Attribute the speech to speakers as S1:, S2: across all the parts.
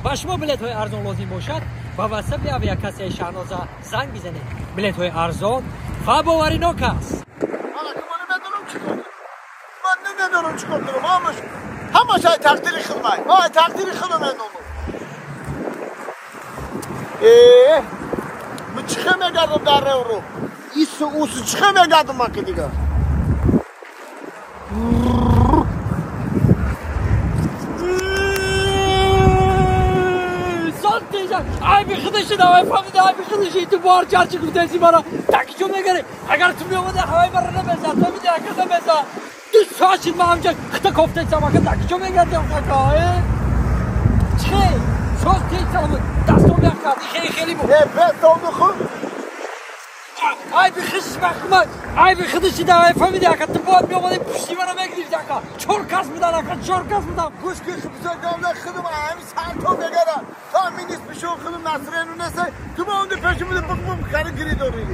S1: با شما بلیط های ارزان لازم باشد و واسه اویاکاسی شهرنازا زنگ بزنید. بلیط های ارزان و باورناک است.
S2: من نمیدونم چیکار کنم. همش تقدیر خدمت. وای تقدیر خدمت اونو. من چیکار میگردم در رو؟ اوس چیکار میگردم من که دیگه؟
S1: ای بی خودش دوای فهمیده ای بی خودش تو بار چرچی گفته سی برا تاکیچو میگره اگر تو میومده هوای برا نمیزد تو میده اگر نمیزد تو ساشید ما همجا خطا کفته سما که تاکیچو میگرده خاکا چه ساز تیز سلامت دستو بیاکردی خیلی بود
S2: بستو خود
S1: ای بی خودش بخمد ای بی خودش دوای فهمیده اگر تو باید میومده پشتی برا میگیری زکا چور کس بودن اگر چور کس بودن
S2: گوش بزن دولت خودم همین سر تو میگرم تا مینیست بشو خودم نصرینو نسه تو با اونده پیش بوده بکنم خیلی گری داری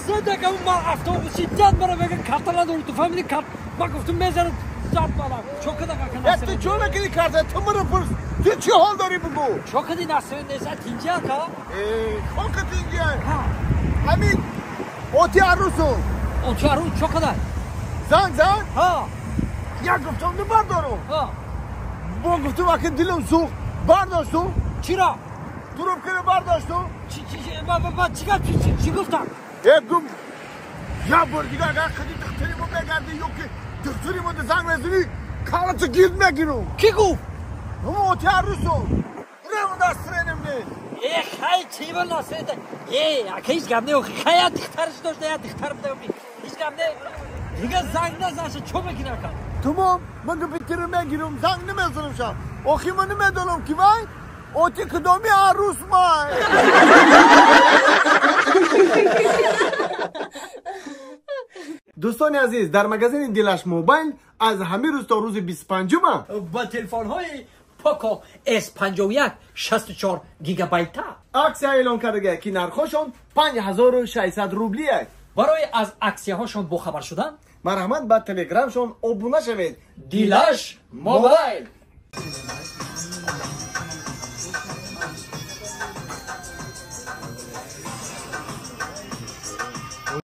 S1: سه دقیقه اون ما اتوبوسی زد برا بگن کارت نداری تو فهمیدی کارت ما گفتم میزنم زد بالا چوکه دقیقه
S2: تو چون نکنی کارت تو مرا پرس تو چی حال داری بگو
S1: چوکه دی نصرین نسه تینجا کا
S2: خوکه تینجا همین اوتی عروسو
S1: اوتی عروس چوکه دار
S2: زن
S1: ها
S2: یا گفتم تو بردارم
S1: ها
S2: با گفتم وقتی دلم سوخ برداشتو
S1: چرا
S2: دروب کنه برداشتو
S1: چی گفتم
S2: گم یا بردیگه اگر خیلی دختری ما بگرده یا که دختری ما ده زنگ بزنی کارتو گیرد میگیرم
S1: کی گفت
S2: همه اوتی عروسو برم دسترینم نه
S1: خیلی چی بل نصرین ده اکه هیچ گم نه خیلی دخترش داشته یا دختر بده هیچ گم نه دیگه زنگ نزنشه چو بگی نکن
S2: tamam من بیتر میگیرم زنگ نمیزنم شم آخی من نمیدونم کی وای اوتی کدامی عروس مای دوستان عزیز در مغازه دیلش موبایل از همین روز تا روز 25
S1: با تلفن های پوکو S51 64 گیگابایت
S2: عکس اعلان کرده که نرخشون 5600 روبلیه
S1: برای از اکسیه هاشون با خبر شدن
S2: مرحمت به تلگرامشون ابونه شوید
S1: دیلش موبایل